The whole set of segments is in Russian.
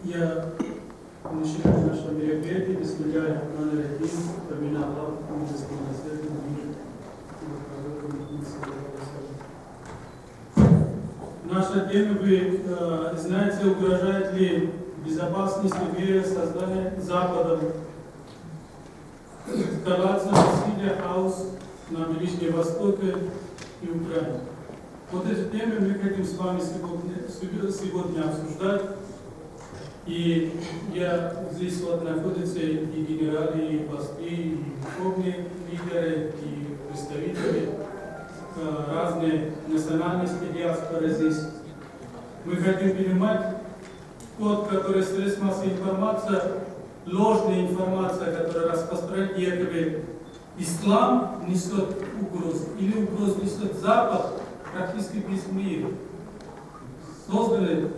Я начинаю наше мероприятие, бисмилляхи рахмани рахим, во имя Аллаха, милостивого наследника, мир и наша тема, вы знаете, угрожает ли безопасности мира создания Западом эскалация насилия, хаос на Ближнем Востоке и Украине. Вот эти темы мы хотим с вами сегодня обсуждать. И здесь вот находятся и генералы, и послы, и духовные лидеры, и представители разные национальности, диаспоры здесь. Мы хотим понимать тот, который средств массовой информации, ложная информация, которая распространяет якобы ислам несет угрозу, или угрозу несет Запад, практически без мира. Созданы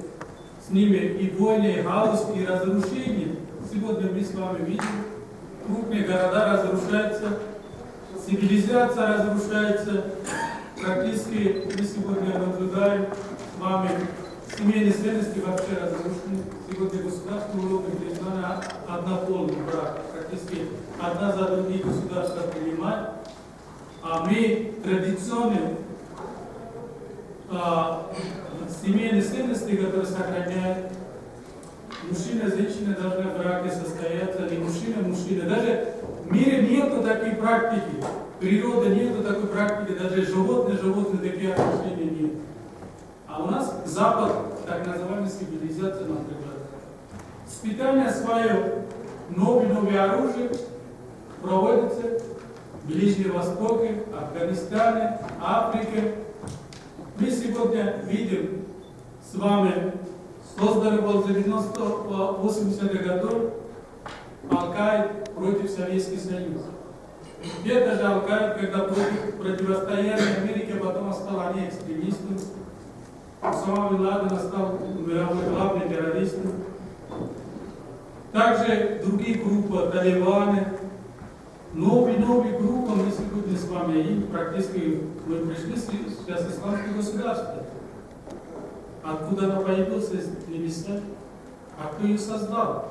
с ними и войны, и хаос, и разрушения. Сегодня мы с вами видим, крупные города разрушаются, цивилизация разрушается. Практически мы сегодня наблюдаем с вами семейные ценности вообще разрушены. Сегодня государство уровня признано однополный брак. Практически одна за другие государства принимают. А мы традиционно семейные ценности, которые сохраняют. Мужчина и женщина должны в браке состояться, не мужчина. Даже в мире нету такой практики. Природа нету такой практики, даже животные такие отношения нет. А у нас Запад, так называемая цивилизация, например, испытание свое новое оружие проводится в Ближнем Востоке, Афганистане, Африке. Мы сегодня видим с вами, создали был за 80-х годов Аль-Каид против Советского Союза. Это же Аль-Каид, когда противостояние Америке, потом стал они экстремистом. Усама бин Ладен стал мировой главным террористом. Также другие группы, талибаны. Новые группы мы сегодня с вами, и практически мы пришли сейчас в исламское государство. Откуда оно появилось из небеса? А кто ее создал?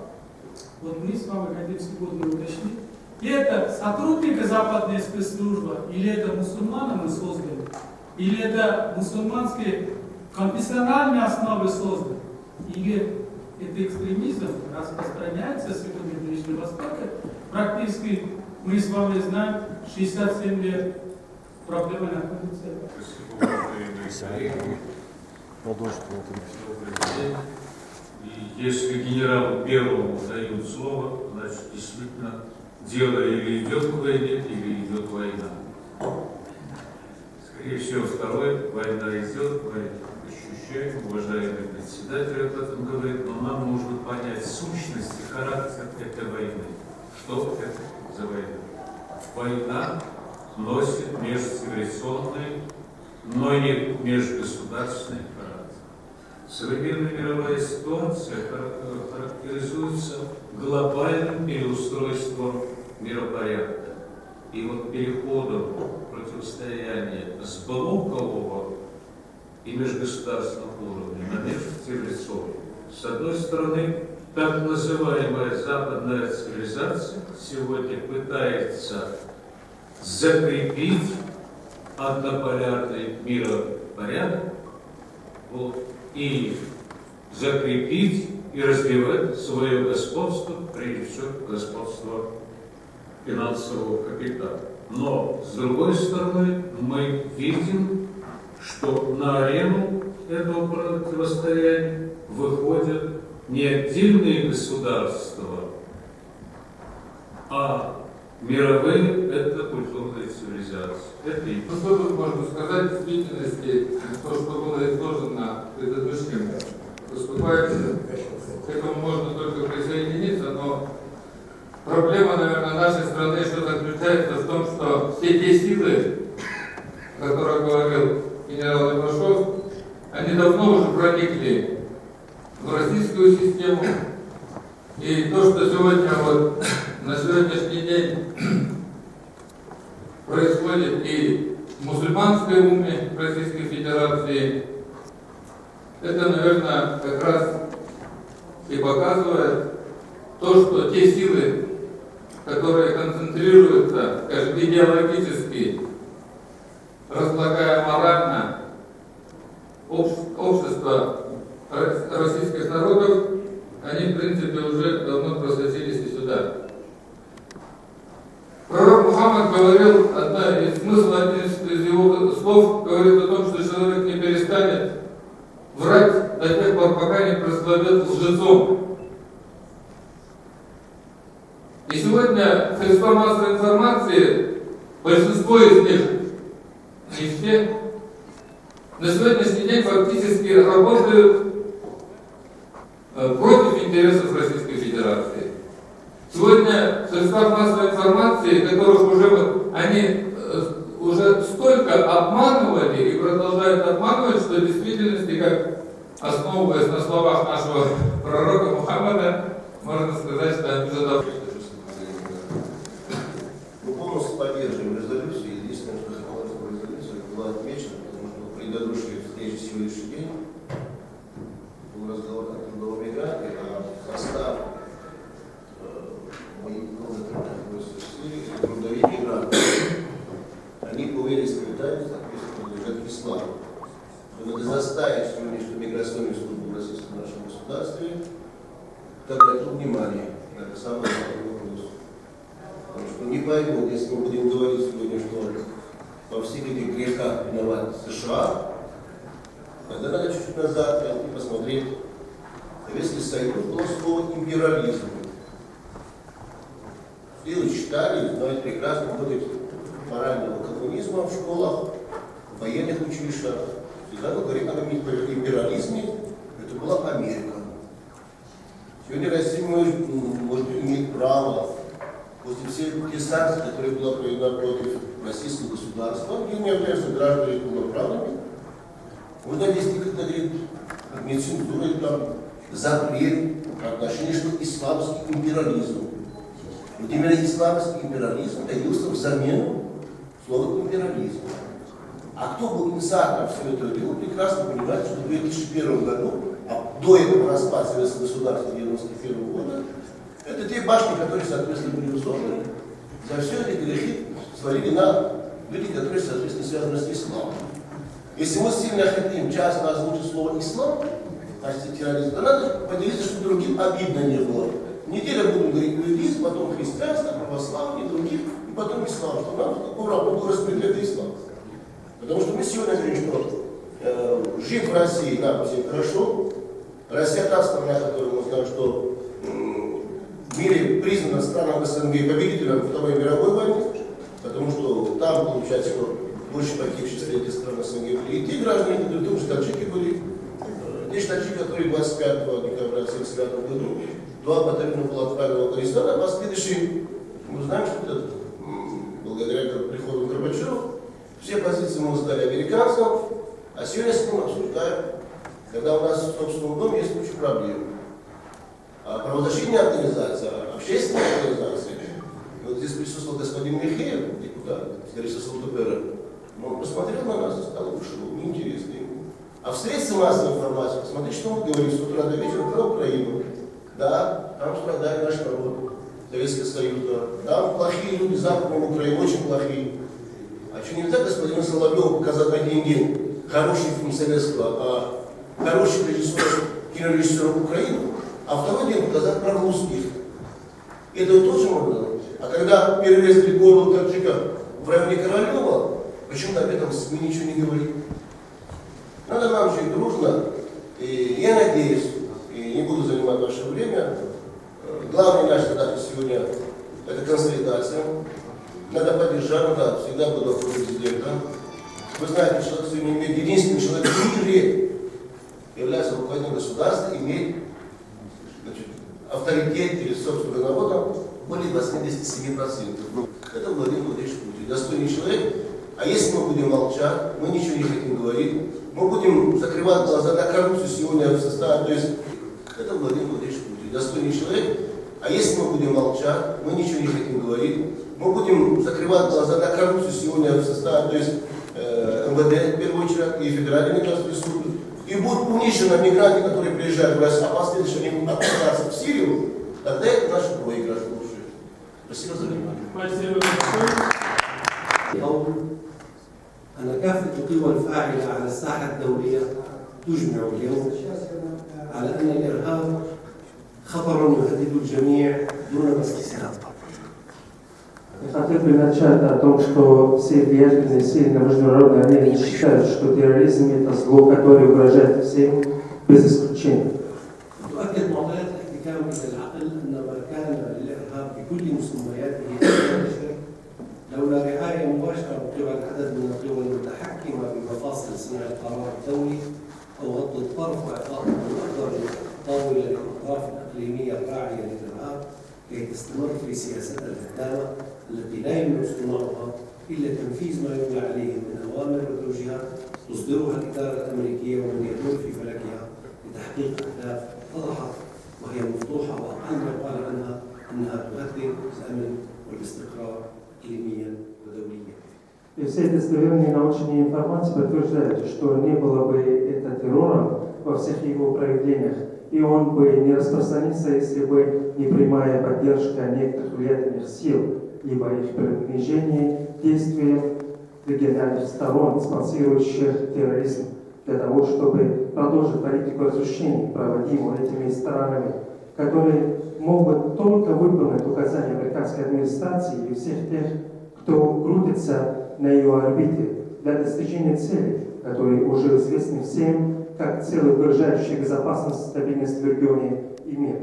Вот мы с вами хотим сегодня уточнить. Это сотрудники западной спецслужбы, или это мусульманами созданы, или это мусульманские конфессиональные основы созданы, или это экстремизм распространяется сегодня в Ближнем Востоке. Практически мы с вами знаем, 67 лет проблема находится. И если генералу первому дают слово, значит действительно дело или идет к войне, или идет война. Скорее всего, второе, война идет, мы ощущаем, уважаемый председатель об этом говорит, но нам нужно понять сущность и характер этой войны. Что это за война? Война носит межцивилизационный, но не межгосударственный характер. Современная мировая ситуация характеризуется глобальным переустройством миропорядка. И вот переходом противостояния с блокового и межгосударственного уровня на межцивилизационный. С одной стороны, так называемая западная цивилизация сегодня пытается закрепить однополярный миропорядок, и закрепить и развивать свое господство, прежде всего господство финансового капитала. Но, с другой стороны, мы видим, что на арену этого противостояния выходят не отдельные государства, а мировые — это культурные цивилизации. Это и... Ну, что тут можно сказать в действительности, то, что было изложено предыдущим выступающим, к этому можно только присоединиться, но проблема, наверное, нашей страны что заключается в том, что все те силы, о которых говорил генерал Ивашов, они давно уже проникли в российскую систему. И то, что сегодня вот на сегодняшний день происходит и в мусульманской уме Российской Федерации, это, наверное, как раз и показывает то, что те силы, которые концентрируются, скажем, идеологически, разлагая морально общество российских народов, они, в принципе, уже давно просочились и сюда. Пророк Мухаммад говорил, смысл один из его слов говорит о том, что человек не перестанет врать до тех пор, пока не прославит лжецом. И сегодня средства массовой информации, большинство из них, не все, на сегодняшний день фактически работают против интересов Российской Федерации. Сегодня средства массовой информации, которых уже они уже столько обманывали и продолжают обманывать, что в действительности, как основываясь на словах нашего пророка Мухаммада, можно сказать, что они уже Мы полностью поддерживаем резолюцию. Единственное, что хотелось бы резолюцию, была отмечена, потому что в предыдущей встрече сегодняшний день был разговор о трудовом мигранте, а состав моих трудовых мигрантов, они по вероисповеданию, соответственно, подлежат исламу. Надо заставить сегодняшнюю миграционную службу в российском нашем государстве обратить внимание на это самое важное вопрос. Потому что не поймут, если мы будем говорить сегодня, что во всех этих грехах виноват США, тогда надо чуть-чуть назад и посмотреть. Советский Союз было слово империализм. Все вы читали, знают прекрасно, будет морального коммунизма в школах, в военных училищах. Всегда мы говорим о империализме, это была Америка. Сегодня Россия может иметь право, после всех тех санкций, которые была проведена против российского государства, где не являются гражданами полноправными, можно действительно говорить нецензурой, там, запрет по отношению, что исламский империализм. Вот именно исламский империализм появился взамен слова империализм. А кто был инициатором всего этого дела, прекрасно понимает, что в 2001 году, а до этого распад Советского государства 1991 года, это те башни, которые, соответственно, были взорваны, за все эти грехи свалили на люди, которые, соответственно, связаны с исламом. Если мы сильно хотим часто озвучить слово «ислам», значит, терроризм, то надо поделиться, чтобы другим обидно не было. Неделя будем говорить иудаизм, потом христианство, православие, других, и потом ислам, что нам такой был распределен ислам. Потому что мы сегодня говорим, что жив в России нам всем хорошо. Россия та страна, которую мы знаем, что в мире признана страной СНГ победителем Второй мировой войны, потому что там получается, что больше погибших среди стран СНГ были и те граждане, которые тоже таджики были. Те таджики, которые 25 декабря 1979 году, 2 батальона было отправлено в Афганистан, а последующие, мы знаем, что это, благодаря приходу Горбачева, все позиции мы сдали американцам, а сегодня с ним обсуждаем, когда у нас в собственном доме есть куча проблем. А правозащитные организации, общественные организации, вот здесь присутствовал господин Михеев, депутат, старичества ЛДПР, он посмотрел на нас и стал ушел, неинтересно ему. А в средстве массовой информации, посмотрите, что мы говорим с утра до вечера про Украину. Да, там страдает наш народ, Советский Союз, да. Там плохие люди, западные Украины, очень плохие. А что нельзя господину Соловьеву показать один день хороший фильм советского, а хороших режиссеров, кинорежиссеров Украины, а второй день показать про русских. Этого тоже можно. А когда перерезали горло таджика в районе Королева, почему-то об этом мы ничего не говорим. Надо нам жить дружно, и я надеюсь, и не буду занимать ваше время, главная наша задача сегодня – это консолидация. Надо поддержать, да, всегда буду вокруг президента. Вы знаете, что сегодня имеет единственный человек в мире, является руководителем государства, имеет, значит, авторитет перед собственным народом более 87%. Это Владимир Владимирович Путин, достойный человек. А если мы будем молчать, мы ничего не хотим говорить, мы будем закрывать глаза на коррупцию сегодня в составе, то есть это Владимир Владимирович Путин, достойный человек. А если мы будем молчать, мы ничего не хотим говорить, мы будем закрывать глаза на коррупцию сегодня в составе, то есть МВД в первую очередь и Федеральный государственный суд, и будут унижены мигранты, которые приезжают в Россию, а последующие они будут отправляться в Сирию, тогда это наш проигрыш. Спасибо за внимание. Спасибо большое. قول أن كافة القوى الفاعلة على الساحة الدولية تجمع اليوم على أن الإرهاب خطر يهدد الجميع دون استثناء. Хотел бы начать о том, что все влиятельные силы на международной арене считают, что терроризм – это зло, которое угрожает всем без исключения. تؤكد معطيات الاحتكام إلى العقل أن ما كان للإرهاب بكل مسمياته المنتشرة لولا رعاية مباشرة من قبل عدد من القوى المتحكمة بمفاصل صنع القرار الدولي أو غض الطرف وإعطاء الأخضر طاولة للأطراف الإقليمية الراعية للإرهاب كي تستمر في سياستها الهدامة التي لا يملك صناعها إلا تنفيذ ما يملى عليه من أوامر وتوجيهات تصدرها الإدارة الأمريكية ومن يدور في فلكها لتحقيق أهداف وضحت وهي مفتوحة وأقل ما يقال عنها أنها تهدد الأمن والاستقرار إقليميا ودوليا. И все достоверные научные информации подтверждают, что не было бы это террором во всех его проявлениях, и он бы не распространился, если бы не прямая поддержка некоторых влиятельных сил, либо их приближение к действиям региональных сторон, спонсирующих терроризм, для того, чтобы продолжить политику разрушений, проводимую этими странами, которые могут только выполнить указания американской администрации и всех тех, кто крутится на ее орбите для достижения целей, которые уже известны всем, как цели, угрожающие безопасность, стабильность в регионе и мир.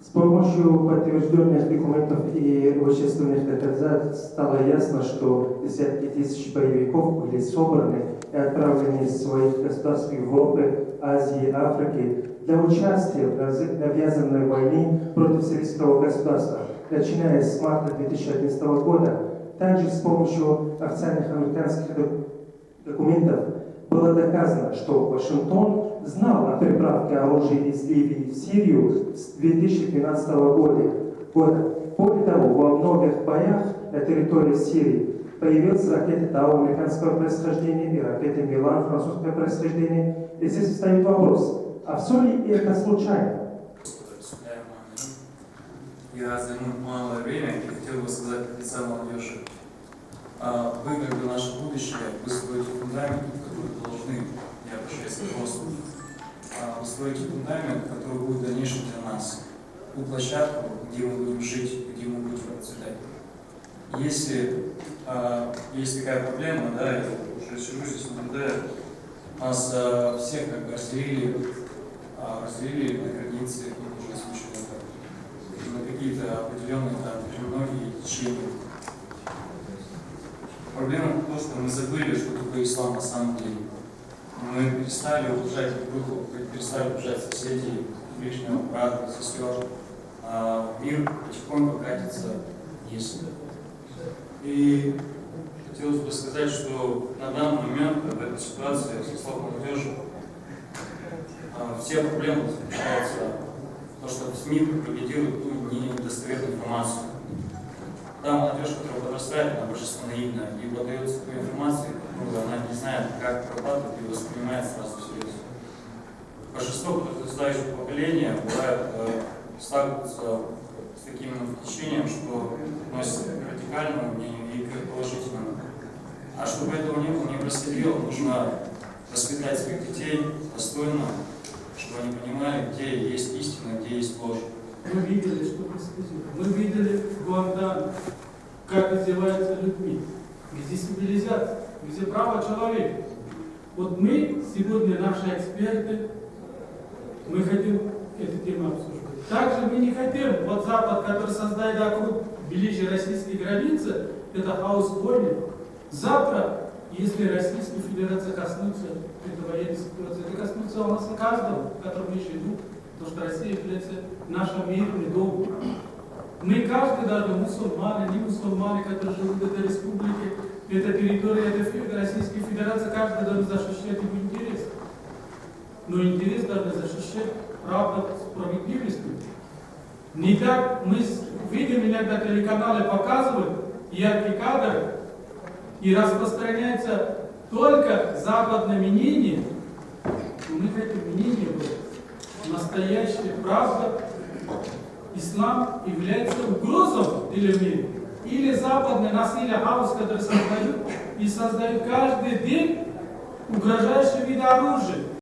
С помощью подтвержденных документов и вещественных доказательств стало ясно, что десятки тысяч боевиков были собраны и отправлены из своих государств Европы, Азии и Африки для участия в навязанной войне против сирийского государства, начиная с марта 2011 года. Также с помощью официальных американских документов было доказано, что Вашингтон знал о переправке оружия из Ливии в Сирию с 2012 года. Более того, во многих боях на территории Сирии появились ракеты Тау американского происхождения и ракеты Милан французского происхождения. И здесь встает вопрос, а все ли это случайно? Я займу малое время и хотел бы сказать от лица молодежи. Вы, как бы наше будущее, вы строите фундамент, который должны, я обращаюсь к взрослым, вы строите фундамент, который будет в дальнейшем для нас. Ту площадку, где мы будем жить, где мы будем процветать. Если есть такая проблема, да, я уже сижу здесь, наблюдаю, нас всех как бы разделили на границы, уже случилось на какие-то определенные там многие течения. Проблема в том, что мы забыли, что такое ислам на самом деле. Мы перестали уважать друг друга, перестали уважать соседей, ближнего брата, сестер. Мир потихоньку катится вниз. И хотелось бы сказать, что на данный момент в этой ситуации со слов молодежи все проблемы заключаются в том, что в СМИ пропагандируют ту недостоверную информацию. Та молодежь, которая подрастает, она большинство наивна, и подается такой информации, она не знает, как прорабатывать и воспринимает сразу всерьез. Большинство подрастающего поколения бывает сталкиваются с таким впечатлением, что носят к радикальному мнению и к положительному. А чтобы этого не было, не происходило, нужно воспитать своих детей достойно, чтобы они понимали, где есть истина, где есть ложь. Мы видели, что происходило. Мы видели в Гуантанамо, как издеваются людьми, где цивилизация, где право человека. Вот мы сегодня, наши эксперты, мы хотим эту тему обсуждать. Также мы не хотим, вот Запад, который создает вокруг ближе российской границы, это хаос войны. Завтра, если Российская Федерация коснется этой военной ситуации, это коснется у нас каждого, который мы живем, потому что Россия является нашим мирным домом. Мы каждый, даже мусульмане, не мусульмане, которые живут в этой республике, это территория этой Российской Федерации, каждый должен защищать его интерес. Но интерес должен защищать правда, справедливость. Не так мы видим, иногда телеканалы показывают яркий кадр и распространяется только западное мнение, у них это мнение было настоящая правда, ислам является угрозой для мира. Или западное насилие, хаос, который создают, и создают каждый день угрожающие виды оружия.